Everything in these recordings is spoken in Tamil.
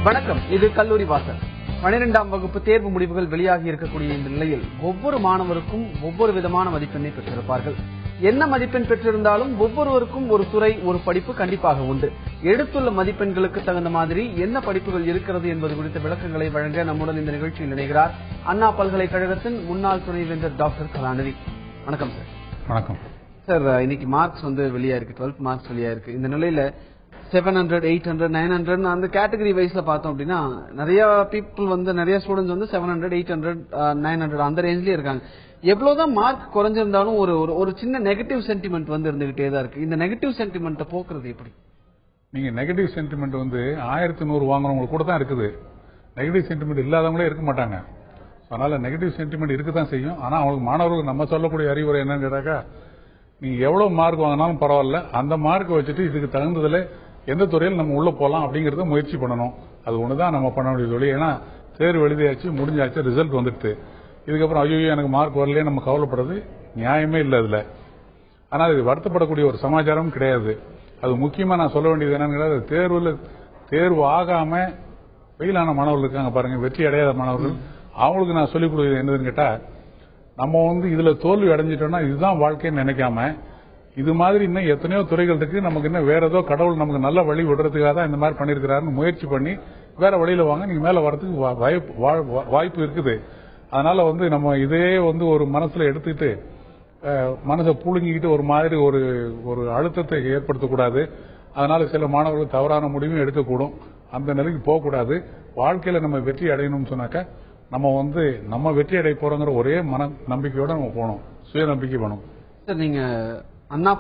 வணக்கம். இது கல்லூரி வாசல். 12ஆம் வகுப்பு தேர்வு முடிவுகள் வெளியாகி இருக்கக்கூடிய இந்த நிலையில் ஒவ்வொரு மாணவருக்கும் ஒவ்வொரு விதமான மதிப்பெண்ணை பெற்றிருப்பார்கள். என்ன மதிப்பெண் பெற்றிருந்தாலும் ஒவ்வொருவருக்கும் ஒரு துறை, ஒரு படிப்பு கண்டிப்பாக உண்டு. எடுத்துள்ள மதிப்பெண்களுக்கு தகுந்த மாதிரி என்ன படிப்புகள் இருக்கிறது என்பது குறித்த விளக்கங்களை வழங்க நம்முடன் இந்த நிகழ்ச்சியில் இணைகிறார் அண்ணா பல்கலைக்கழகத்தின் முன்னாள் துணைவேந்தர் டாக்டர் கலாநிதி. வணக்கம் சார். வணக்கம் சார். இன்னைக்கு மார்க்ஸ் வெளியா இருக்கு, 12th மார்க்ஸ் வெளியா இருக்கு. இந்த நிலையில 700, 800, 900 அந்த கேட்டகரி வைஸ்ல பார்த்தோம் அப்படின்னா நிறைய பீப்புள் நிறைய ஸ்டூடெண்ட்ஸ் 700, 800, 900 அந்த ரேஞ்ச்லயே இருக்காங்க. எவ்வளவுதான் மார்க் குறைஞ்சிருந்தாலும் ஒரு சின்ன நெகட்டிவ் சென்டிமெண்ட் இருந்துகிட்டே தான் இருக்கு. இந்த நெகட்டிவ் சென்டிமெண்ட் போக்குறது எப்படி? நீங்க நெகட்டிவ் சென்டிமெண்ட் 1100 வாங்குறவங்களுக்கு கூட தான் இருக்குது. நெகட்டிவ் சென்டிமெண்ட் இல்லாதவங்களே இருக்க மாட்டாங்க. அதனால நெகட்டிவ் சென்டிமெண்ட் இருக்கத்தான் செய்யும். ஆனா அவங்களுக்கு மாணவர்களுக்கு நம்ம சொல்லக்கூடிய அறிவுரை என்னன்னு கேட்டாக்கா, நீங்க எவ்வளவு மார்க் வாங்கினாலும் பரவாயில்ல, அந்த மார்க் வச்சுட்டு இதுக்கு தகுந்ததுல எந்த துறையில் நம்ம உள்ள போலாம் அப்படிங்கறத முயற்சி பண்ணணும். அது ஒண்ணுதான் நம்ம பண்ண வேண்டிய தொழில். ஏன்னா தேர்வு எழுதியாச்சு, முடிஞ்சாச்சு, ரிசல்ட் வந்துடுது. இதுக்கப்புறம் ஐயோ எனக்கு மார்க் வரலையே நம்ம கவலைப்படுறது நியாயமே இல்லை அதுல. ஆனா இது வருத்தப்படக்கூடிய ஒரு சமாச்சாரம் கிடையாது. அது முக்கியமா நான் சொல்ல வேண்டியது என்னன்னு, தேர்வு ஆகாம ஃபெயிலான மாணவர்கள் இருக்காங்க பாருங்க, வெற்றி அடையாத மாணவர்கள். அவங்களுக்கு நான் சொல்லிக் கொடுக்கிறது என்னதுன்னு கேட்டா, நம்ம இதுல தோல்வி அடைஞ்சிட்டோம்னா இதுதான் வாழ்க்கைன்னு நினைக்காம, இது மாதிரி இன்னும் எத்தனையோ துறைகள் இருக்கு, நமக்கு இன்னும் வேற ஏதோ கடவுள் நமக்கு நல்ல வழி விடுறதுக்காக தான் இந்த மாதிரி பண்ணிருக்கிறாருன்னு முயற்சி பண்ணி வேற வழியில வாங்க, நீங்க மேல வரதுக்கு வாய்ப்பு இருக்குது. அதனால நம்ம இதே ஒரு மனசுல எடுத்துக்கிட்டு மனசை புழுங்கிக்கிட்டு ஒரு மாதிரி ஒரு அழுத்தத்தை ஏற்படுத்தக்கூடாது. அதனால சில மாணவர்கள் தவறான முடிவும் எடுக்கக்கூடும். அந்த நிலைக்கு போகக்கூடாது. வாழ்க்கையில நம்ம வெற்றி அடையணும்னு சொன்னாக்க நம்ம வெற்றி அடைய போறோங்கிற ஒரே மன நம்பிக்கையோட நம்ம போகணும். சுய நம்பிக்கை வேணும். சார், நீங்க அண்ணா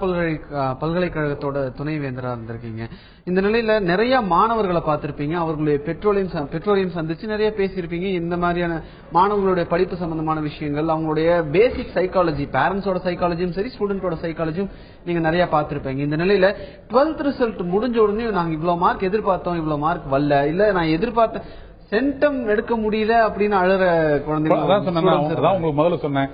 பல்கலைக்கழகத்தோட துணைவேந்தரா இருந்திருக்கீங்க. இந்த நிலையில நிறைய மாணவர்களை பார்த்திருப்பீங்க. அவர்களுடைய பெற்றோரையும் சந்திச்சு நிறைய பேசியிருப்பீங்க. இந்த மாதிரியான மாணவர்களுடைய படிப்பு சம்பந்தமான விஷயங்கள், அவங்களுடைய பேசிக் சைக்காலஜி, பேரண்ட்ஸோட சைக்காலஜியும் சரி, ஸ்டூடெண்டோட சைக்காலஜியும் நீங்க நிறைய பார்த்திருப்பீங்க. இந்த நிலையில 12th ரிசல்ட் முடிஞ்ச உடனே நாங்க இவ்வளவு மார்க் எதிர்பார்த்தோம், இவ்வளவு மார்க் வரல, இல்ல நான் எதிர்பார்த்த சென்டம் எடுக்க முடியல அப்படின்னு அழற குழந்தைங்க. உங்களுக்கு முதல்ல சொன்னேன்,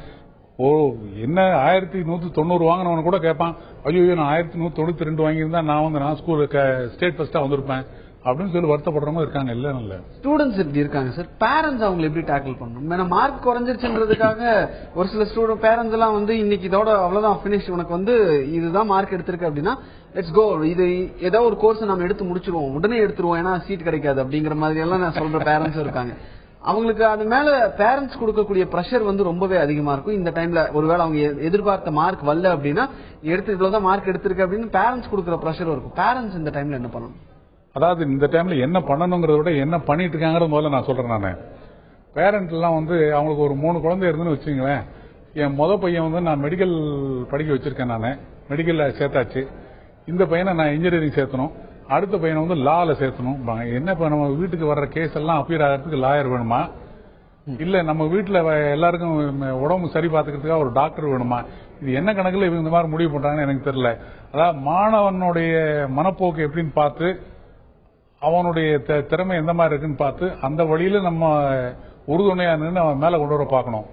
என்ன 1190 வாங்கினவனு கூட கேட்பான், ஐயோ நான் 1192 வாங்கியிருந்தா நான் ஸ்கூலுக்கு ஸ்டேட் ஃபர்ஸ்டா வந்திருப்பேன் அப்படின்னு சொல்லி வருத்தப்படுறவங்க இருக்காங்க. இல்ல நல்ல ஸ்டூடெண்ட்ஸ் எப்படி இருக்காங்க சார்? பேரண்ட்ஸ் அவங்களை எப்படி டேக்கிள் பண்ணணும்? மார்க் குறைஞ்சிருச்சுன்றதுக்காக ஒரு சில ஸ்டூடெண்ட் பேரண்ட்ஸ் எல்லாம் இன்னைக்கு இதோட அவ்வளவுதான் பினிஷ், உனக்கு இதுதான் மார்க் எடுத்திருக்கு அப்படின்னா லெட்ஸ் கோ, இது ஏதோ ஒரு கோர்ஸ் நம்ம எடுத்து முடிச்சிருவோம், உடனே எடுத்துருவோம், ஏன்னா சீட் கிடைக்காது அப்படிங்கிற மாதிரி எல்லாம் நான் சொல்ற பேரண்ட்ஸ் இருக்காங்க. அவங்களுக்கு அது மேல பேரண்ட்ஸ் கொடுக்கக்கூடிய பிரஷர் ரொம்பவே அதிகமா இருக்கும். இந்த டைம்ல ஒருவேளை அவங்க எதிர்பார்த்த மார்க் வரல அப்படின்னா, எடுத்து இவ்வளவுதான் மார்க் எடுத்திருக்கு அப்படின்னு பேரண்ட்ஸ் கொடுக்குற பிரஷர் இருக்கும். பேரண்ட்ஸ் இந்த டைம்ல என்ன பண்ணணும்? அதாவது இந்த டைம்ல என்ன பண்ணணுங்கிறத விட என்ன பண்ணிட்டு இருக்காங்கிறத முதல்ல நான் சொல்றேன். நானு பேரண்ட் எல்லாம் அவங்களுக்கு ஒரு 3 குழந்தை இருக்குன்னு வச்சுங்களேன். என் பையன் நான் மெடிக்கல் படிக்க வச்சிருக்கேன். நானு மெடிக்கல்ல சேர்த்தாச்சு. இந்த பையனை நான் இன்ஜினியரிங் சேர்த்தணும். அடுத்த பையனை லால சேர்த்தணும். என்ன நம்ம வீட்டுக்கு வர்ற கேஸ் எல்லாம் அப்பீர் ஆகிறதுக்கு லாயர் வேணுமா, இல்ல நம்ம வீட்டுல எல்லாருக்கும் உடம்பு சரி பார்த்துக்கிறதுக்காக ஒரு டாக்டர் வேணுமா? இது என்ன கணக்குல இவங்க இந்த மாதிரி முடிவு பண்றாங்கன்னு எனக்கு தெரியல. அதாவது மாணவனுடைய மனப்போக்கு எப்படின்னு பார்த்து, அவனுடைய திறமை எந்த மாதிரி இருக்குன்னு பார்த்து, அந்த வழியில நம்ம உறுதுணையா நின்று அவன் மேல கொண்டு வர பார்க்கணும்.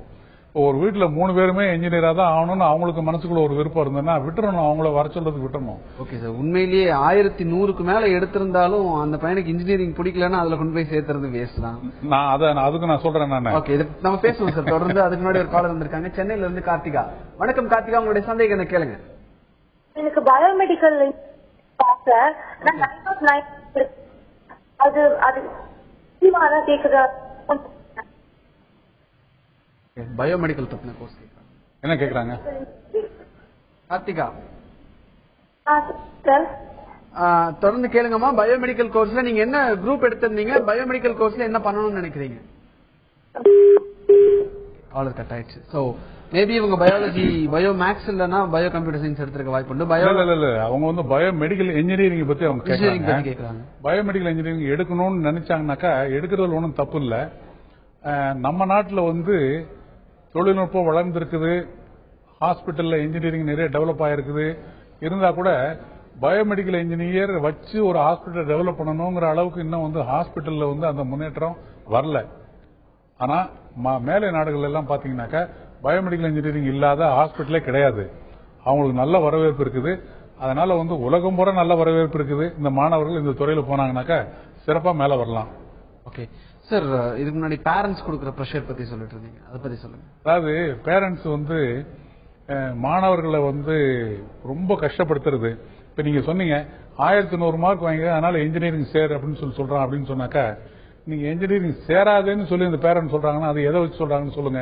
ஒரு வீட்டுல 3 பேருமே இன்ஜினியரா தான் ஆகணும்னு அவங்களுக்கு மனசுக்குள்ள ஒரு விருப்பம் இருந்ததுன்னா விட்டுறணும், அவங்கள வர சொல்றதுக்கு விட்டுறணும். Okay sir. உண்மையிலேயே 1100க்கு மேல எடுத்திருந்தாலும் அந்த பையனுக்கு இன்ஜினியரிங் பிடிக்கலன்னா அதுல கொண்டு போய் சேர்த்துறது வேஸ்ட் தான். அதுக்கு நான் சொல்றேன். நான் ஓகே, நம்ம பேசுவோம் சார் தொடர்ந்து. அதுக்கு முன்னாடி ஒரு காலர் வந்திருக்காங்க சென்னையில இருந்து கார்த்திகா. வணக்கம் கார்த்திகா, உங்களுடைய சந்தேகம் என்ன கேளுங்க. எனக்கு பயோமெடிக்கல் பயோமெடிக்கல் பத்தின கோர்ஸ் என்ன கேக்குறாங்க கார்த்திகா? தொடர்ந்து கேளுங்கம்மா. பயோமெடிக்கல் கோர்ஸ்ல நீங்க என்ன குரூப் எடுத்திருந்தீங்க? பயோமெடிக்கல் கோர்ஸ்ல என்ன பண்ணணும்னு நினைக்கிறீங்க? ஆல் கட் ஆயிடுச்சு. சோ மேபி இவங்க பயாலஜி, பயோ மேக்ஸ் இல்லனா பயோ கம்ப்யூட்டர் சயின்ஸ் எடுத்துக்க வாய்ப்பு உண்டு. அவங்க பயோமெடிக்கல் இன்ஜினியரிங் பத்தி அவங்க கேக்குறாங்க. பயோமெடிக்கல் இன்ஜினியரிங் எடுக்கணும்னு நினைச்சாங்கன்னாக்கா எடுக்கிறதுல ஒன்றும் தப்பு இல்ல. நம்ம நாட்டுல தொழில்நுட்பம் வளர்ந்துருக்குது, ஹாஸ்பிட்டல்ல இன்ஜினியரிங் நிறைய டெவலப் ஆயிருக்குது. இருந்தா கூட பயோமெடிக்கல் இன்ஜினியர் வச்சு ஒரு ஹாஸ்பிட்டல் டெவலப் பண்ணணுங்கிற அளவுக்கு இன்னும் ஹாஸ்பிட்டல்ல அந்த முன்னேற்றம் வரல. ஆனா மேலை நாடுகள் எல்லாம் பாத்தீங்கன்னாக்கா பயோமெடிக்கல் இன்ஜினியரிங் இல்லாத ஹாஸ்பிட்டலே கிடையாது. அவங்களுக்கு நல்ல வரவேற்பு இருக்குது. அதனால உலகம் பூரா நல்ல வரவேற்பு இருக்குது. இந்த மாணவர்கள் இந்த துறையில போனாங்கன்னாக்கா சிறப்பா மேல வரலாம். ஓகே சார், இதுக்கு முன்னாடி பேரண்ட்ஸ் கொடுக்குற ப்ரெஷர் பத்தி சொல்லிட்டு இருந்தீங்க, அதை பத்தி சொல்லுங்க. அதாவது பேரண்ட்ஸ் வந்து மாணவர்களை வந்து ரொம்ப கஷ்டப்படுத்துறது. இப்ப நீங்க சொன்னீங்க 1100 மார்க் வாங்க, அதனால இன்ஜினியரிங் சேர் அப்படின்னு சொல்றான் அப்படின்னு சொன்னாக்கா, நீங்க இன்ஜினியரிங் சேராதுன்னு சொல்லி இந்த பேரண்ட் சொல்றாங்கன்னா அது எதை வச்சு சொல்றாங்கன்னு சொல்லுங்க.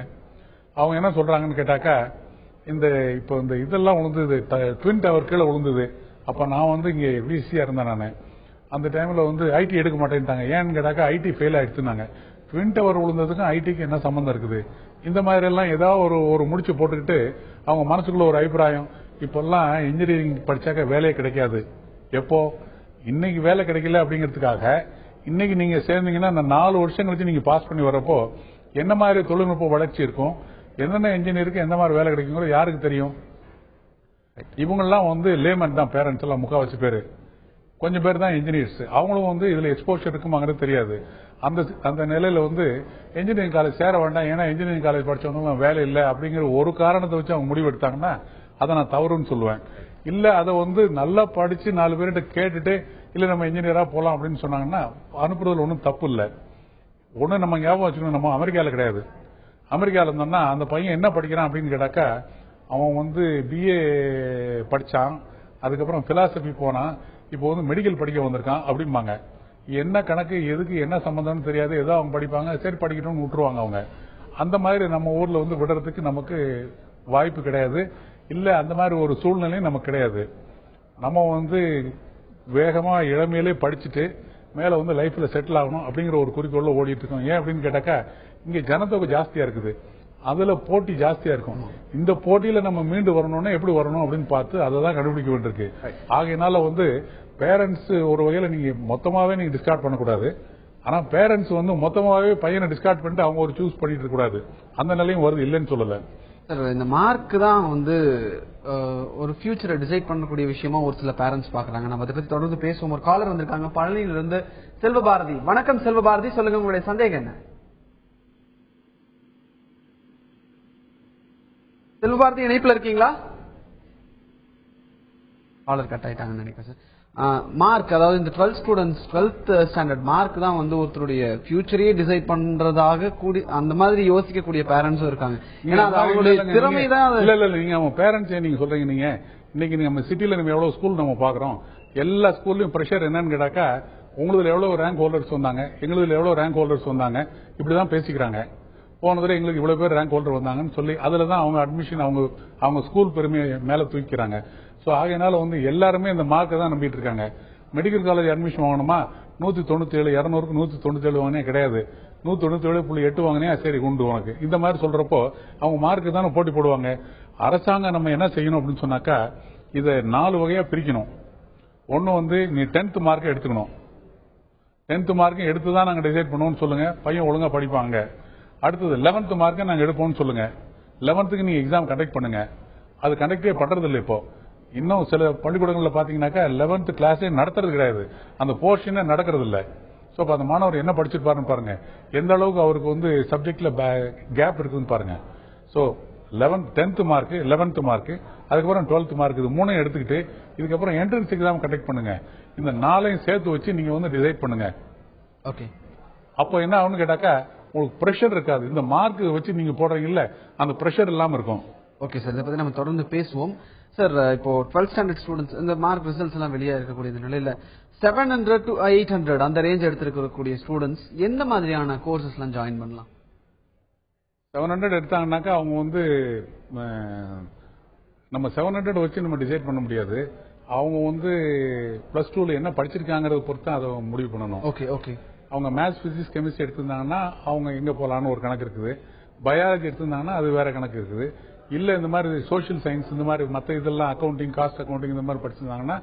அவங்க என்ன சொல்றாங்கன்னு கேட்டாக்கா, இப்போ இந்த இதெல்லாம் விழுந்தது, ட்வின் டவர் கீழே விழுந்தது. அப்ப நான் வந்து இங்க விசியா இருந்தேன். நான் அந்த டைம்ல வந்து ஐடி எடுக்க மாட்டேன்ட்டாங்க. ஏன்னு கேட்டாக்கா ஐடி ஃபெயில் ஆயிடுச்சுனாங்க. ட்வின் டவர் விழுந்ததுக்கும் ஐடிக்கு என்ன சம்பந்தம் இருக்குது? இந்த மாதிரி எல்லாம் ஏதாவது ஒரு முடிச்சு போட்டுக்கிட்டு அவங்க மனசுக்குள்ள ஒரு அபிப்பிராயம், இப்பெல்லாம் இன்ஜினியரிங் படிச்சாக்க வேலையே கிடைக்காது. எப்போ இன்னைக்கு வேலை கிடைக்கல அப்படிங்கிறதுக்காக இன்னைக்கு நீங்க சேர்ந்தீங்கன்னா அந்த 4 வருஷம் கழிச்சு நீங்க பாஸ் பண்ணி வரப்போ என்ன மாதிரி தொழில்நுட்ப வளர்ச்சி இருக்கும், என்னென்ன இன்ஜினியருக்கு எந்த மாதிரி வேலை கிடைக்குங்கிறது யாருக்கு தெரியும்? இவங்கெல்லாம் வந்து லேமன் தான் பேரண்ட்ஸ் எல்லாம், முக்காவாசி பேரு. கொஞ்சம் பேர் தான் இன்ஜினியர்ஸ். அவங்களும் வந்து இதுல எக்ஸ்போஷர் இருக்குமாங்கிறது தெரியாது. அந்த நிலையில வந்து இன்ஜினியரிங் காலேஜ் சேர வேண்டாம், ஏன்னா இன்ஜினியரிங் காலேஜ் படிச்சவங்க வேலை இல்லை அப்படிங்கிற ஒரு காரணத்தை வச்சு அவங்க முடிவு எடுத்தாங்கன்னா அதை நான் தவறுன்னு சொல்லுவேன். இல்ல அதை வந்து நல்லா படிச்சு 4 பேர்கிட்ட கேட்டுட்டு இல்ல நம்ம இன்ஜினியரா போலாம் அப்படின்னு சொன்னாங்கன்னா அனுப்புறதுல ஒன்றும் தப்பு இல்லை. ஒண்ணு நம்ம ஞாபகம் வச்சுக்கணும், நம்ம அமெரிக்கால கிடையாது. அமெரிக்கால இருந்தோம்னா அந்த பையன் என்ன படிக்கிறான் அப்படின்னு கேட்டாக்கா, அவன் வந்து பிஏ படிச்சான், அதுக்கப்புறம் பிலாசபி போனான், இப்போ வந்து மெடிக்கல் படிக்க வந்திருக்கான் அப்படிம்பாங்க. என்ன கணக்கு எதுக்கு என்ன சம்பந்தம்னு தெரியாது, ஏதோ அவங்க படிப்பாங்க, சரி படிக்கட்டும்னு விட்டுருவாங்க அவங்க. அந்த மாதிரி நம்ம ஊர்ல வந்து விடுறதுக்கு நமக்கு வாய்ப்பு கிடையாது. இல்ல அந்த மாதிரி ஒரு சூழ்நிலையும் நமக்கு கிடையாது. நம்ம வந்து வேகமா இளமையிலே படிச்சுட்டு மேல வந்து லைஃப்ல செட்டில் ஆகணும் அப்படிங்கிற ஒரு குறிக்கோள்ல ஓடிட்டு இருக்கோம். ஏன் அப்படின்னு கேட்டாக்கா, இங்க ஜனத்தொகை ஜாஸ்தியா இருக்குது, அதுல போட்டி ஜாஸ்தியா இருக்கும். இந்த போட்டியில நம்ம மீண்டு வரணும்னா எப்படி வரணும் அப்படின்னு பார்த்து அதை தான் கண்டுபிடிக்க வேண்டியிருக்கு. ஆகையினால வந்து பேரண்ட்ஸ் ஒரு வகையில நீங்க மொத்தமாவே நீங்க டிஸ்கார்ட் பண்ணக்கூடாது. ஆனா பேரண்ட்ஸ் வந்து மொத்தமாவே பையனை டிஸ்கார்ட் பண்ணிட்டு அவங்க ஒரு சூஸ் பண்ணிட்டு இருக்க கூடாது. அந்த நிலையும் வருது, இல்லைன்னு சொல்லல. இந்த மார்க் தான் வந்து ஒரு ஃபியூச்சரை டிசைட் பண்ணக்கூடிய விஷயமா ஒரு சில பேரண்ட்ஸ் பாக்குறாங்க. நம்ம அதை பத்தி தொடர்ந்து பேசுவோம். ஒரு காலர் வந்திருக்காங்க பழனியில இருந்து, செல்வபாரதி. வணக்கம் செல்வபாரதி, சொல்லுங்க உங்களுடைய சந்தேகம் என்ன? செல்வபாரதி இணைப்புல இருக்கீங்களா? காலர் கட் ஆயிட்டாங்கன்னு நினைக்கிறேன் சார். மார்க், அதாவது இந்த 12th ஸ்டாண்டர்ட் மார்க் தான் வந்து ஒருத்தருடைய ஃபியூச்சரையே டிசைட் பண்றதாக கூடி அந்த மாதிரி யோசிக்கக்கூடிய பேரண்ட்ஸும் இருக்காங்க. ஏன்னா அவங்களுடைய திறமை தான். இல்ல நீங்க அவங்க பேரண்ட்ஸ் நீங்க சொல்றீங்க. நீங்க இன்னைக்கு நம்ம சிட்டில நம்ம எவ்வளவு ஸ்கூல் நம்ம பாக்குறோம், எல்லா ஸ்கூல்லயும் பிரஷர் என்னன்னு கேட்டாக்கா, உங்களுக்கு எவ்வளவு ரேங்க் ஹோல்டர்ஸ் வந்தாங்க, எங்களுக்கு எவ்வளவு ரேங்க் ஹோல்டர்ஸ் வந்தாங்க, இப்படிதான் பேசிக்கிறாங்க. போன தடவை எங்களுக்கு இவ்வளவு பேர் ரேங்க் ஹோல்டர் வந்தாங்கன்னு சொல்லி அதுலதான் அவங்க அட்மிஷன் அவங்க ஸ்கூல் பெருமையை மேல தூக்கிறாங்க. சோ ஆகையினால வந்து எல்லாருமே இந்த மார்க்கை தான் நம்பிட்டு இருக்காங்க. மெடிக்கல் காலேஜ் அட்மிஷன் வாங்கணுமா, 197 200க்கு 197 வாங்கினே கிடையாது, 197.8 வாங்கினே சரி உண்டு உனக்கு, இந்த மாதிரி சொல்றப்போ அவங்க மார்க்கு தானே போட்டி போடுவாங்க. அரசாங்கம் நம்ம என்ன செய்யணும் அப்படின்னு சொன்னாக்கா, இதை 4 வகையா பிரிக்கணும். ஒன்னு வந்து நீ 10th மார்க்கை எடுத்துக்கணும். 10th மார்க்கை எடுத்துதான் நாங்க டிசைட் பண்ணுவோம்னு சொல்லுங்க, பையன் ஒழுங்கா படிப்பாங்க. அடுத்தது 11th மார்க்கை நாங்க எடுப்போம்னு சொல்லுங்க, 11th நீங்க எக்ஸாம் கண்டக்ட் பண்ணுங்க. அது கண்டக்டே பண்றது இல்லை. இப்போ இன்னும் சில பள்ளிக்கூடங்களில் பாத்தீங்கன்னாக்கா 11th கிளாஸே நடத்துறது கிடையாது, அந்த போர்ஷனே நடக்கிறது இல்லை. சோ அந்த மாணவர் என்ன படிச்சிருப்பாருன்னு பாருங்க, எந்த அளவுக்கு அவருக்கு வந்து சப்ஜெக்ட்ல கேப் இருக்குன்னு பாருங்க. So 10th mark, 11th mark, அதுக்கப்புறம் 12th மார்க், இது 3 எடுத்துக்கிட்டு இதுக்கப்புறம் என்ட்ரன்ஸ் எக்ஸாம் கண்டக்ட் பண்ணுங்க. இந்த 4ஐயும் சேர்த்து வச்சு நீங்க வந்து டிசைட் பண்ணுங்க. ஓகே, அப்போ என்ன ஆகும்னு கேட்டாக்கா, உங்களுக்கு பிரஷர் இருக்காது. இந்த மார்க் வச்சு நீங்க போடுறீங்கல்ல, அந்த பிரஷர் இல்லாம இருக்கும். ஓகே சார், இதை பத்தி நம்ம தொடர்ந்து பேசுவோம். சார், இப்போ 12th ஸ்டாண்டர்ட் ஸ்டூடெண்ட்ஸ் இந்த மார்க் ரிசல்ட்ஸ் எல்லாம் வெளியா இருக்கக்கூடிய இந்த நிலையில 700 to 800 அந்த ரேஞ்ச் எடுத்திருக்கக்கூடிய ஸ்டூடெண்ட்ஸ் எந்த மாதிரியான கோர்சஸ் எல்லாம் ஜாயின் பண்ணலாம்? 700 எடுத்தாங்கன்னாக்கா அவங்க வந்து நம்ம 700 வச்சு நம்ம டிசைட் பண்ண முடியாது. அவங்க வந்து பிளஸ் 2ல என்ன படிச்சிருக்காங்கறத பொறுத்து அதை முடிவு பண்ணணும். Okay okay. அவங்க மேத்ஸ், பிசிக்ஸ், கெமிஸ்ட்ரி எடுத்திருந்தாங்கன்னா அவங்க எங்க போலான்னு ஒரு கணக்கு இருக்குது. பயாலஜி எடுத்திருந்தாங்கன்னா அது வேற கணக்கு இருக்குது. இல்ல இந்த மாதிரி சோசியல் சயின்ஸ், இந்த மாதிரி மற்ற இதெல்லாம் அக்கௌண்டிங், காஸ்ட் அக்கௌண்டிங் இந்த மாதிரி படிச்சிருந்தாங்கன்னா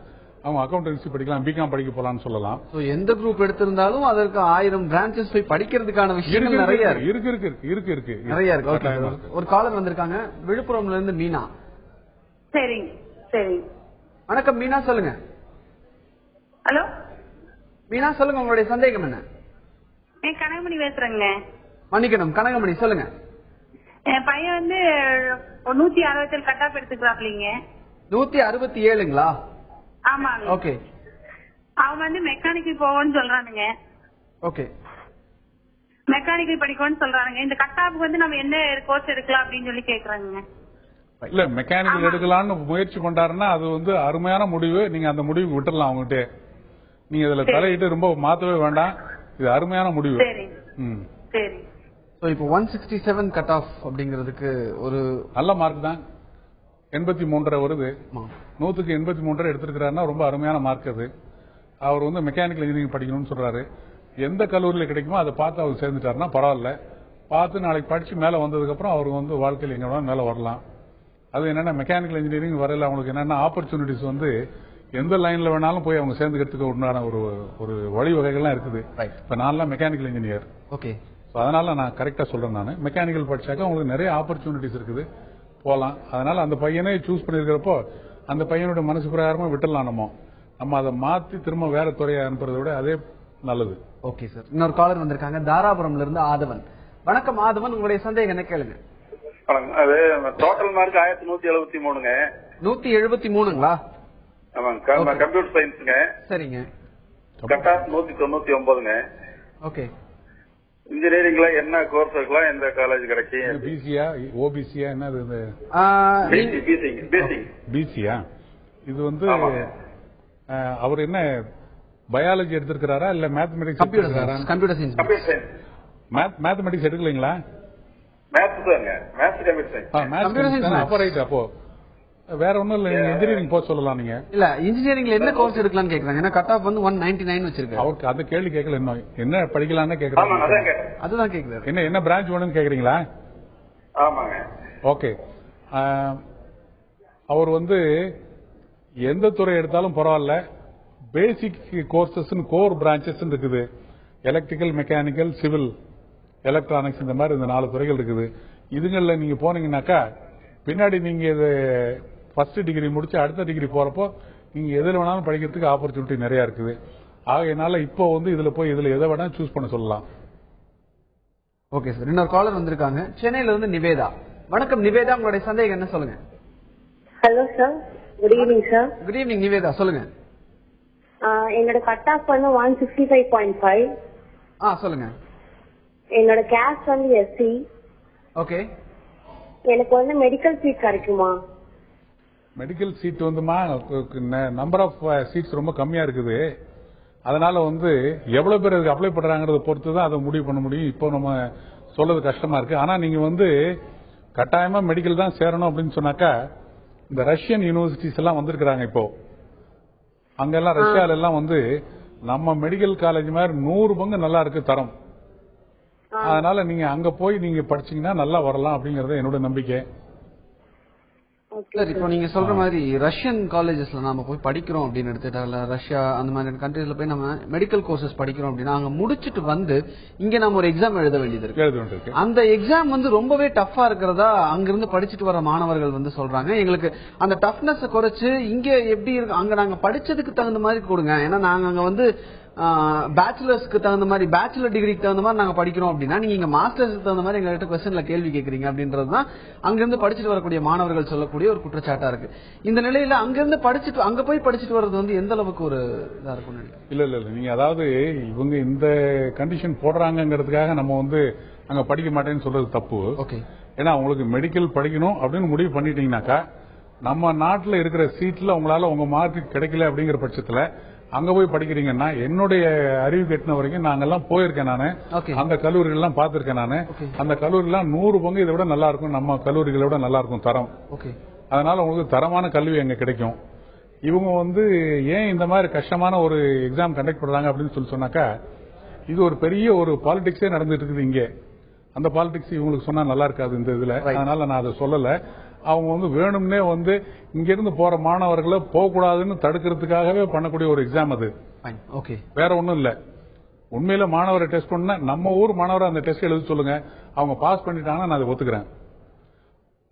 அவங்க அக்கௌண்டன்சி படிக்கலாம், பிகாம் படிக்க போலான்னு சொல்லலாம். எந்த குரூப் எடுத்திருந்தாலும் அதற்கு 1000 பிரான்ச்சஸ் போய் படிக்கிறதுக்கான விஷயங்கள் நிறைய இருக்கு. நிறைய இருக்கு. ஒரு காலர் வந்திருக்காங்க விழுப்புரம்ல இருந்து, மீனா. சரி சரி. வணக்கம் மீனா, சொல்லுங்க. ஹலோ மீனா, சொல்லுங்க உங்களுடைய சந்தேகம் என்ன? கனகமணி பேசுறேங்க. மன்னிக்கணும், கனகமணி சொல்லுங்க. என் பையன் வந்து 167 கட் ஆஃப் எடுத்துக்கிறாப்லீங்க. 167ங்களா? ஆமாங்க. ஓகே. அவன் வந்து மெக்கானிக்கல் போவான்னு சொல்றானுங்க. ஓகே. மெக்கானிக்கல் படிக்கணும்னு சொல்றாங்க. இந்த கட்டாப்புக்கு வந்து நம்ம என்ன கோர்ஸ் எடுக்கலாம் அப்படின்னு சொல்லி கேக்குறாங்க. இல்ல மெக்கானிக்கல் எடுக்கலாம்னு முயற்சி பண்றாருன்னா அது வந்து அருமையான முடிவு. நீங்க அந்த முடிவுக்கு விட்டுடலாம் அவங்ககிட்ட. நீங்க இதுல தலையிட்டு ரொம்ப மாத்தவே வேண்டாம். இது அருமையான முடிவு. சரி. இப்போ 167 கட் ஆஃப் அப்படிங்கிறதுக்கு ஒரு நல்ல மார்க் தான். 83 வருது. 100க்கு 83 எடுத்திருக்கிறாருன்னா ரொம்ப அருமையான மார்க் அது. அவர் வந்து மெக்கானிக்கல் இன்ஜினியரிங் படிக்கணும்னு சொல்றாரு. எந்த கல்லூரியில் கிடைக்குமோ அதை பார்த்து அவர் சேர்ந்துட்டாருன்னா பரவாயில்ல. பார்த்து நாளைக்கு படிச்சு மேல வந்ததுக்கு அப்புறம் அவர் வந்து வாழ்க்கையில் எங்க வேணாலும் மேல வரலாம். அது என்னன்னா மெக்கானிக்கல் இன்ஜினியரிங் வரையில அவங்களுக்கு என்னன்னா ஆப்பர்ச்சுனிட்டிஸ் வந்து எந்த லைன்ல வேணாலும் போய் அவங்க சேர்ந்துக்கிறதுக்கு உண்டான ஒரு வழிவகைகள்லாம் இருக்குது. இப்ப நான்லாம் மெக்கானிக்கல் இன்ஜினியர். ஓகே. அதனால நான் கரெக்டா சொல்றேன். நான் மெக்கானிக்கல் படிச்சாக்க உங்களுக்கு நிறைய ஆப்பர்ச்சுனிட்டிஸ் இருக்குது, போகலாம். அதனால அந்த பையனே சூஸ் பண்ணிருக்கிறப்போ அந்த பையனோட மனசு பிரகாரமா விட்டுடலாம். நம்ம அதை மாத்தி திரும்ப வேற துறையை அனுப்புறதை விட அதே நல்லது. Okay sir. இன்னொரு காலர் வந்திருக்காங்க தாராபுரம்ல இருந்து ஆதவன். வணக்கம் ஆதவன், உங்களுடைய சந்தேகம் என்ன கேளுங்க. அது டோட்டல் மார்க் 1173ங்க. 173ங்களா? ஆமாங்க. கம்ப்யூட்டர் சயின்ஸுங்க. சரிங்க. கட் ஆஃப் 199ங்க. ஓகே. இன்ஜினியரிங்ல என்ன கோர்ஸ் இருக்கலாம், எந்த காலேஜ் கிடைக்கும்? பிசியா ஓபிசியா என்னது? பிசியா. இது வந்து அவர் என்ன பயாலஜி எடுத்திருக்கிறாரா இல்ல மேத்தமெட்டிக்ஸ்? Computer science. மேத்தமெட்டிக்ஸ் எடுக்கலீங்களா? அப்போ வேற ஒண்ணும் இல்ல, இன்ஜினியரிங் போக சொல்லலாம். நீங்க இல்ல இன்ஜினியரிங்ல என்ன கோர்ஸ் எடுக்கலாம்னு கேக்குறாங்க. ஏன்னா கட் ஆஃப் வந்து 199 வச்சிருக்காரு. அவருக்கு அந்த கேள்வி கேட்கல. என்ன படிக்கலாம்னு கேக்குறாங்க. அதுதான் கேக்குறாரு. என்ன பிரான்ச் வேணும்னு கேக்குறீங்களா? ஆமாங்க. ஓகே. அவர் வந்து எந்த துறை எடுத்தாலும் பரவாயில்ல. பேசிக் கோர்சஸ் கோர் பிரான்சஸ் இருக்குது. எலக்ட்ரிக்கல், மெக்கானிக்கல், சிவில், எலக்ட்ரானிக்ஸ், இந்த மாதிரி இந்த 4 துறைகள் இருக்குது. இதுங்கள்ல நீங்க போனீங்கன்னாக்கா பின்னாடி நீங்க இது ஃபர்ஸ்ட் டிகிரி முடிச்சு அடுத்த டிகிரி போறப்போ நீங்க எதுல வேணாலும் படிக்கிறதுக்கு ஆப்பர்ச்சுனிட்டி நிறைய இருக்குது. ஆகையினால இப்போ வந்து இதுல போய் இதுல எதை வேணா சூஸ் பண்ண சொல்லலாம். Okay sir. இன்னொரு காலர் வந்திருக்காங்க சென்னையில இருந்து நிவேதா. வணக்கம் நிவேதா, உங்களுடைய சந்தேகம் என்ன சொல்லுங்க. Hello sir, good evening sir. Good evening Nivetha, சொல்லுங்க. என்னோட கட் ஆஃப் வந்து 165.5. சொல்லுங்க. என்னோட கேஸ்ட் வந்து எஸ்சி. ஓகே. எனக்கு வந்து மெடிக்கல் சீட் கிடைக்குமா? மெடிக்கல் சீட் வந்துமா நம்பர் ஆஃப் சீட்ஸ் ரொம்ப கம்மியா இருக்குது. அதனால வந்து எவ்வளவு பேர் அதுக்கு அப்ளை பண்றாங்கறத பொறுத்து தான் அதை முடிவு பண்ண முடியும். இப்போ நம்ம சொல்றது கஷ்டமா இருக்கு. ஆனா நீங்க வந்து கட்டாயமா மெடிக்கல் தான் சேரணும் அப்படின்னு சொன்னாக்கா இந்த ரஷ்யன் யூனிவர்சிட்டிஸ் எல்லாம் வந்திருக்கிறாங்க. இப்போ அங்கெல்லாம் ரஷ்யால எல்லாம் வந்து நம்ம மெடிக்கல் காலேஜ் மாதிரி 100 பங்கு நல்லா இருக்கு தரம். அதனால நீங்க அங்க போய் நீங்க படிச்சீங்கன்னா நல்லா வரலாம் அப்படிங்கறது என்னோட நம்பிக்கை. சார், இப்போ நீங்க சொல்ற மாதிரி ரஷ்யன் காலேஜஸ்ல நாம போய் படிக்கிறோம் அப்படின்னு எடுத்துட்டால, ரஷ்யா அந்த மாதிரி கண்ட்ரீஸ்ல போய் நம்ம மெடிக்கல் கோர்சஸ் படிக்கிறோம் அப்படின்னா அங்க முடிச்சிட்டு வந்து இங்க நம்ம ஒரு எக்ஸாம் எழுத வேண்டியது இருக்கு. அந்த எக்ஸாம் வந்து ரொம்பவே டஃபா இருக்கிறதா அங்கிருந்து படிச்சுட்டு வர மாணவர்கள் வந்து சொல்றாங்க. எங்களுக்கு அந்த டஃப்னஸ் குறைச்சு இங்க எப்படி இருக்கு, அங்க நாங்க படிச்சதுக்கு தகுந்த மாதிரி கொடுங்க. ஏன்னா நாங்க அங்க வந்து பேச்சுலர்ஸ்க்கு தகுந்த மாதிரி, பேச்சுலர் டிகிரிக்கு தகுந்த மாதிரி நாங்க படிக்கிறோம் அப்படின்னா நீங்க இங்க மாஸ்டர்ஸ்க்கு தகுந்த மாதிரி எங்கள்கிட்ட கொஸ்டின்ல கேள்வி கேட்கறீங்க அப்படின்றதுதான் அங்கிருந்து படிச்சுட்டு வரக்கூடிய மாணவர்கள் சொல்லக்கூடிய ஒரு குற்றச்சாட்டா இருக்கு. இந்த நிலையில அங்கிருந்து படிச்சுட்டு அங்க போய் படிச்சுட்டு வர்றது வந்து எந்த அளவுக்கு ஒரு இதா இருக்கும்? இல்ல நீங்க அதாவது இவங்க இந்த கண்டிஷன் போடுறாங்கிறதுக்காக நம்ம வந்து அங்க படிக்க மாட்டேன்னு சொல்றது தப்பு. ஓகே. ஏன்னா உங்களுக்கு மெடிக்கல் படிக்கணும் அப்படின்னு முடிவு பண்ணிட்டீங்கன்னாக்கா நம்ம நாட்டுல இருக்கிற சீட்ல உங்களால உங்க மார்க் கிடைக்கல அப்படிங்கிற பட்சத்துல அங்க போய் படிக்கிறீங்கன்னா என்னுடைய அறிவு கட்டின வரைக்கும் நாங்கெல்லாம் போயிருக்கேன். நானு அந்த கல்லூரிகள் எல்லாம் பாத்திருக்கேன். நானு அந்த கல்லூரிலாம் 100 பங்கு இதை விட நல்லா இருக்கும், நம்ம கல்லூரிகளை விட நல்லா இருக்கும் தரம். அதனால உங்களுக்கு தரமான கல்வி அங்க கிடைக்கும். இவங்க வந்து ஏன் இந்த மாதிரி கஷ்டமான ஒரு எக்ஸாம் கண்டக்ட் பண்றாங்க அப்படின்னு சொன்னாக்கா இது ஒரு பெரிய ஒரு பாலிடிக்ஸே நடந்துட்டு இருக்குது இங்கே. அந்த பாலிடிக்ஸ் இவங்களுக்கு சொன்னா நல்லா இருக்காது இந்த இதுல. அதனால நான் அதை சொல்லல. அவங்க வந்து வேணும்னே வந்து இங்கிருந்து போற மாணவர்களை போகக்கூடாதுன்னு தடுக்கிறதுக்காகவே பண்ணக்கூடிய ஒரு எக்ஸாம் அது. வேற ஒண்ணும் இல்ல. உண்மையில மாணவரை டெஸ்ட் பண்ணா நம்ம ஊர் மாணவரை அந்த டெஸ்ட் எழுத சொல்லுங்க. அவங்க பாஸ் பண்ணிட்டாங்கன்னா நான் அதை ஒத்துக்கிறேன்.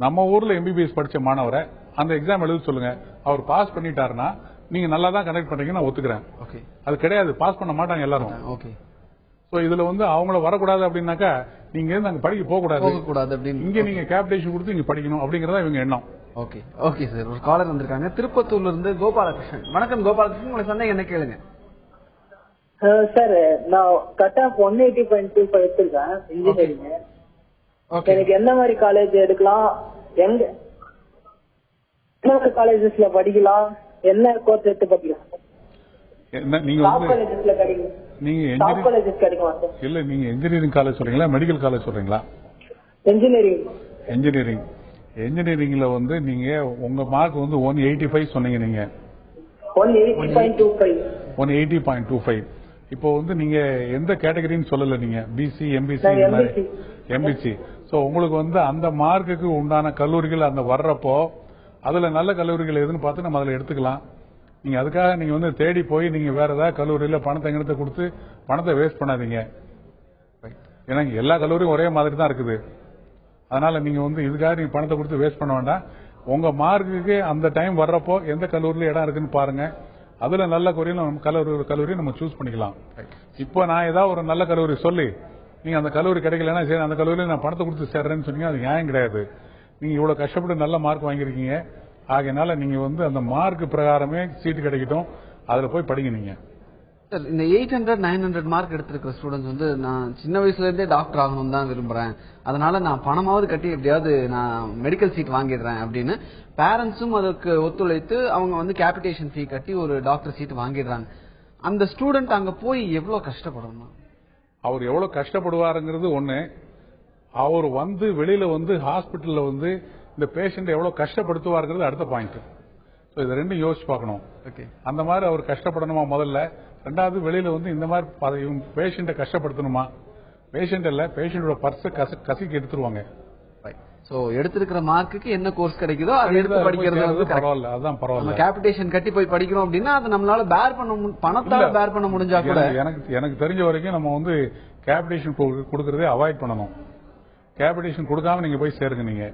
நம்ம ஊர்ல எம்பிபிஎஸ் படிச்ச மாணவரை அந்த எக்ஸாம் எழுத சொல்லுங்க. அவர் பாஸ் பண்ணிட்டாருன்னா நீங்க நல்லா தான் கண்டக்ட் பண்றீங்க, நான் ஒத்துக்கிறேன். அது கிடையாது, பாஸ் பண்ண மாட்டாங்க எல்லாரும். இதுல வந்து அவங்கள வரக்கூடாது அப்படின்னாக்கா நீங்க இருந்து அங்க படிக்க போகக்கூடாது. இங்க நீங்க கேபிடேஷன் கொடுத்து இங்க படிக்கணும் அப்படிங்கறத இவங்க எண்ணம். Okay sir. ஒரு காலர் வந்திருக்காங்க திருப்பத்தூர்ல இருந்து கோபாலகிருஷ்ணன். வணக்கம் கோபாலகிருஷ்ணன், உங்க சந்தேகம் என்ன கேளுங்க. சார் நான் கட் ஆஃப் 180.25 எடுத்திருக்கேன் இன்ஜினியரிங். எனக்கு எந்த மாதிரி காலேஜ் எடுக்கலாம், எந்த மாதிரி காலேஜஸ்ல படிக்கலாம், என்ன கோர்ஸ் எடுத்து படிக்கலாம்? டாப் காலேஜஸ்ல கிடைக்கும், டாப் காலேஜஸ் கிடைக்குமா சார்? இல்ல நீங்க இன்ஜினியரிங் காலேஜ் சொல்றீங்களா மெடிக்கல் காலேஜ் சொல்றீங்களா? இன்ஜினியரிங். இன்ஜினியரிங்ல வந்து நீங்க உங்க மார்க் வந்து 185 சொன்னீங்க. நீங்க 180.25. இப்போ வந்து நீங்க எந்த கேட்டகரின்னு சொல்லல, நீங்க பிசி எம்பிசி எம்பிசி. சோ உங்களுக்கு வந்து அந்த மார்க்குக்கு உண்டான கல்லூரிகள் அந்த வர்றப்போ அதுல நல்ல கல்லூரிகள் எதுன்னு பார்த்து நம்ம அதுல எடுத்துக்கலாம். நீங்க அதுக்காக நீங்க வந்து தேடி போய் நீங்க வேற ஏதாவது கல்லூரியில பணத்தை எங்கத்தை கொடுத்து பணத்தை வேஸ்ட் பண்ணாதீங்க. ஏன்னா எல்லா கல்லூரியும் ஒரே மாதிரி தான் இருக்குது. அதனால நீங்க வந்து இதுக்காக நீங்க பணத்தை கொடுத்து வேஸ்ட் பண்ண வேண்டாம். உங்க மார்க்குக்கு அந்த டைம் வர்றப்போ எந்த கல்லூரியில இடம் இருக்குன்னு பாருங்க. அதுல நல்ல கல்லூரி நம்ம சூஸ் பண்ணிக்கலாம். இப்போ நான் ஏதாவது ஒரு நல்ல கல்லூரி சொல்லி நீங்க அந்த கல்லூரி கிடைக்கலன்னா சரி அந்த கல்லூரியில நான் பணத்தை கொடுத்து சேர்றேன்னு சொன்னீங்க, அது நியாயம் கிடையாது. நீங்க இவ்வளவு கஷ்டப்பட்டு நல்ல மார்க் வாங்கிருக்கீங்க, ஆகையினால நீங்க வந்து அந்த மார்க் பிரகாரமே சீட்டு கிடைக்கட்டும், அதுல போய் படிங்க. நீங்க சார் இந்த 800-900 மார்க் எடுத்திருக்கிற ஸ்டூடெண்ட்ஸ் வந்து நான் சின்ன வயசுல இருந்தே டாக்டர் ஆகணும் தான் விரும்புறேன், அதனால நான் பணமாவது கட்டி எப்படியாவது நான் மெடிக்கல் சீட் வாங்கிடுறேன் அப்படின்னு பேரண்ட்ஸும் அதுக்கு ஒத்துழைத்து அவங்க வந்து கேபிடேஷன் ஃபீ கட்டி ஒரு டாக்டர் சீட் வாங்கிடுறாங்க. அந்த ஸ்டூடெண்ட் அங்க போய் எவ்வளவு கஷ்டப்படணும்? அவர் எவ்வளவு கஷ்டப்படுவாருங்கிறது ஒண்ணு, அவர் வந்து வெளியில வந்து ஹாஸ்பிட்டல்ல வந்து இந்த பேஷண்ட் எவ்வளவு கஷ்டப்படுத்துவாருங்கிறது அடுத்த பாயிண்ட். இது ரெண்டும் யோசிச்சு பார்க்கணும். அந்த மாதிரி அவர் கஷ்டப்படணுமா முதல்ல, ரெண்டாவது வெளியில வந்து இந்த மாதிரி பேஷண்ட கஷ்டப்படுத்தணுமா? பேஷண்ட் இல்ல, பேஷண்டோட பர்ஸ கசிக்கு எடுத்துருவாங்க. சோ எடுத்திருக்கிற மார்க்குக்கு என்ன கோர்ஸ் கிடைக்குதோ அதை எடுத்து படிக்கிறது பரவாயில்ல, அதான் பரவாயில்ல. கேபிடேஷன் கட்டி போய் படிக்கிறோம் அப்படின்னா அது நம்மளால பேர் பண்ண பணத்தால பேர் பண்ண முடிஞ்சா கூட எனக்கு தெரிஞ்ச வரைக்கும் நம்ம வந்து கேபிடேஷன் கொடுக்கறதே அவாய்ட் பண்ணணும். கேபிடேஷன் கொடுக்காம நீங்க போய் சேருங்க. நீங்க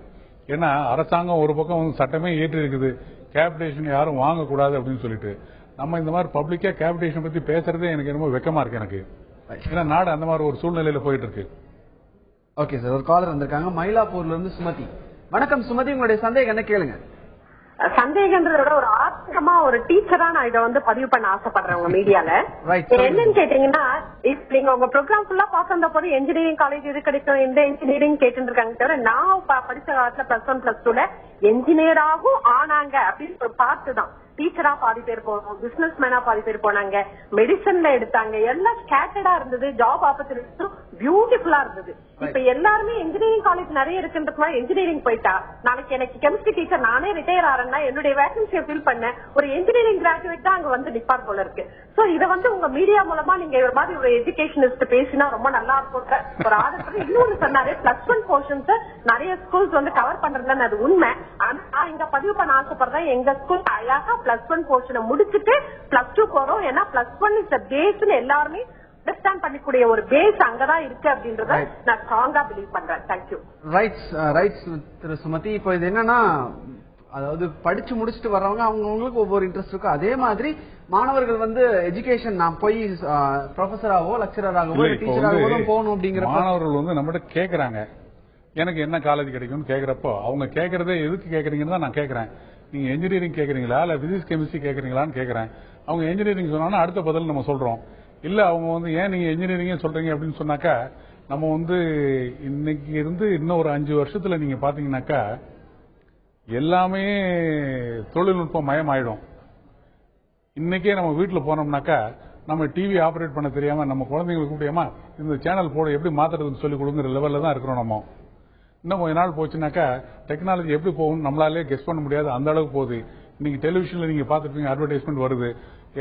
ஏன்னா அரசாங்கம் ஒரு பக்கம் வந்து சட்டமே ஏற்றி இருக்குது கேபிடேஷன் யாரும் வாங்கக்கூடாது அப்படின்னு சொல்லிட்டு, நம்ம இந்த மாதிரி பப்ளிக்கா கேபிடேஷன் பத்தி பேசுறதே எனக்கு ரொம்ப வெக்கமா இருக்கு எனக்கு. ஏன்னா நாடு அந்த மாதிரி ஒரு சூழ்நிலையில போயிட்டு இருக்கு. ஓகே சார், ஒரு காலர் வந்திருக்காங்க மயிலாப்பூர்ல இருந்து சுமதி. வணக்கம் சுமதி, உங்களுடைய சந்தேகம் என்ன கேளுங்க. சந்தேகன்றத விட ஒரு ஆத்மா ஒரு டீச்சரா நான் இதை வந்து பதிவு பண்ண ஆசைப்படுறேன் உங்க மீடியால. என்னன்னு கேட்டீங்கன்னா, நீங்க உங்க ப்ரோக்ராம் ஃபுல்லா பாக்க போது இன்ஜினியரிங் காலேஜ் இது கிடைக்கும் இந்த இன்ஜினியரிங் கேட்டு இருக்காங்க தவிர, நான் படிச்ச காலத்துல +1 +2ல என்ஜினியராகவும் ஆனாங்க அப்படின்னு ஒரு பார்த்துதான். டீச்சரா பாதி பேர் போனோம், பிசினஸ் மேனா பாதி பேர் போனாங்க, மெடிசன்ல எடுத்தாங்க, எல்லாம் ஸ்கேட்டர்டா இருந்தது. ஜாப் ஆப்பர்ச்சுனிட்டிஸும் பியூட்டிஃபுல்லா இருந்தது. இப்ப எல்லாருமே இன்ஜினியரிங் காலேஜ் நிறைய இருக்குன்றதுனால இன்ஜினியரிங் போயிட்டா, நாளைக்கு எனக்கு கெமிஸ்ட்ரி டீச்சர் நானே ரிட்டையர் ஆறேன்னா என்னுடைய வேகன்சியை ஃபில் பண்ண ஒரு இன்ஜினியரிங் கிராஜுவேட் தான் அங்க வந்து நிப்பார் போல இருக்கு. சோ இதை வந்து உங்க மீடியா மூலமா நீங்க ஒரு மாதிரி ஒரு எஜுகேஷனிஸ்ட் பேசினா ரொம்ப நல்லா இருக்கும். ஒரு ஆதரவு இன்னொன்னு சொன்னாரு, +1 போர்ஷன்ஸ் நிறைய ஸ்கூல்ஸ் வந்து கவர் பண்றதுன்னு அது உண்மை. ஆனா இங்க பதிவு பண்ண ஆசைப்படுறேன், எங்க ஸ்கூல் அழகா +1 போர்ஷனை முடிச்சுட்டு +2 போறோம். ஏன்னா +1 இஸ் தி பேஸ்னு எல்லாருமே அண்டர்ஸ்டாண்ட் பண்ணிக்கூடிய ஒரு பேஸ் அங்கதான் இருக்கு அப்படின்றத நான் ஸ்ட்ராங்கா பிலீவ் பண்றேன். தேங்க்யூ. ரைட்ஸ் திரு சுமதி. இப்போ இது என்னன்னா, அதாவது படிச்சு முடிச்சுட்டு வர்றவங்க அவங்களுக்கு ஒவ்வொரு இன்ட்ரெஸ்ட் இருக்கும். அதே மாதிரி மாணவர்கள் வந்து எஜுகேஷன் நான் போய் ப்ரொஃபஸராகவோ லெக்சரராகவோ டீச்சராகவோ போகணும் அப்படிங்கிற மாணவர்கள் வந்து நம்மகிட்ட கேட்கறாங்க, எனக்கு என்ன காலேஜ் கிடைக்கும்னு கேட்கறப்போ அவங்க கேட்கறதே எதுக்கு கேட்கறீங்கன்னு தான் நான் கேட்கறேன். நீங்க இன்ஜினியரிங் கேட்கறீங்களா இல்ல பிசிக்ஸ் கெமிஸ்ட்ரி கேட்கறீங்களான்னு கேட்கறேன். அவங்க இன்ஜினியரிங் சொன்னா அடுத்த பதில் நம்ம சொல்றோம். இல்ல அவங்க வந்து ஏன் நீங்க இன்ஜினியரிங் சொல்றீங்க அப்படின்னு சொன்னாக்கா, நம்ம வந்து இன்னைக்கு இருந்து இன்னும் ஒரு 5 வருஷத்துல நீங்க பாத்தீங்கன்னாக்கா எல்லாமே தொழில்நுட்ப மயம் ஆயிடும். இன்னைக்கே நம்ம வீட்டுல போனோம்னாக்கா நம்ம டிவி ஆபரேட் பண்ண தெரியாம நம்ம குழந்தைங்களுக்கு கூப்பிட்டியமா இந்த சேனல் போட எப்படி மாத்துறதுன்னு சொல்லி கொடுங்கிற லெவல்ல தான் இருக்கிறோம். நம்ம இன்னும் கொஞ்ச நாள் போச்சுனாக்கா டெக்னாலஜி எப்படி போகும் நம்மளாலே கெஸ் பண்ண முடியாது, அந்த அளவுக்கு போகுது. இன்னைக்கு டெலிவிஷன்ல நீங்க பாத்துருப்பீங்க, அட்வர்டைஸ்மெண்ட் வருது,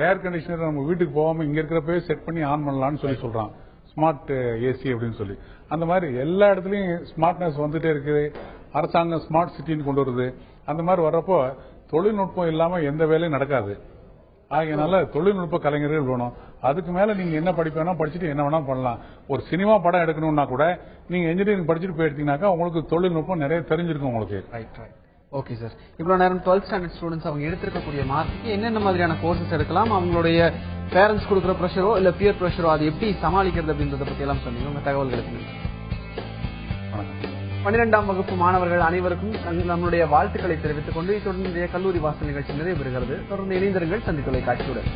ஏர் கண்டிஷனர் நம்ம வீட்டுக்கு போகாம இங்க இருக்கிறப்பே செட் பண்ணி ஆன் பண்ணலாம்னு சொல்லி சொல்றான், ஸ்மார்ட் ஏசி அப்படின்னு சொல்லி. அந்த மாதிரி எல்லா இடத்துலயும் ஸ்மார்ட்னஸ் வந்துட்டே இருக்குது. அரசாங்கம் ஸ்மார்ட் சிட்டின்னு கொண்டு வருது. அந்த மாதிரி வர்றப்போ தொழில்நுட்பம் இல்லாம எந்த வேலையும் நடக்காது. ஆகையினால தொழில்நுட்ப கலைஞர்கள் வேணும். அதுக்கு மேல நீங்க என்ன படிப்பேனா படிச்சுட்டு என்ன வேணா பண்ணலாம். ஒரு சினிமா படம் எடுக்கணும்னா கூட நீங்க இன்ஜினியரிங் படிச்சுட்டு போய் எடுத்தீங்கன்னாக்கா உங்களுக்கு தொழில்நுட்பம் நிறைய தெரிஞ்சிருக்கும் உங்களுக்கு. ரைட். ஓகே சார், இவ்வளவு நேரம் 12th ஸ்டாண்டர்ட் ஸ்டூடெண்ட்ஸ் அவங்க எடுத்திருக்கக்கூடிய மார்க்குக்கு என்னென்ன மாதிரியான கோர்சஸ் எடுக்கலாம், அவங்களுடைய பேரண்ட்ஸ் கொடுக்குற ப்ரெஷரோ இல்ல பியர் ப்ரெஷரோ அதை எப்படி சமாளிக்கிறது அப்படின்றத பத்தி எல்லாம் சொன்னீங்க. உங்க தகவல்களுக்கு 12ஆம் வகுப்பு மாணவர்கள் அனைவருக்கும் நம்மளுடைய வாழ்த்துக்களை தெரிவித்துக் கொண்டு தொடர்ந்து கல்லூரி வாசல் நிகழ்ச்சி நிறைவு பெறுகிறது. தொடர்ந்து இணைந்திருங்கள் சந்தி தொலைக்காட்சியுடன்.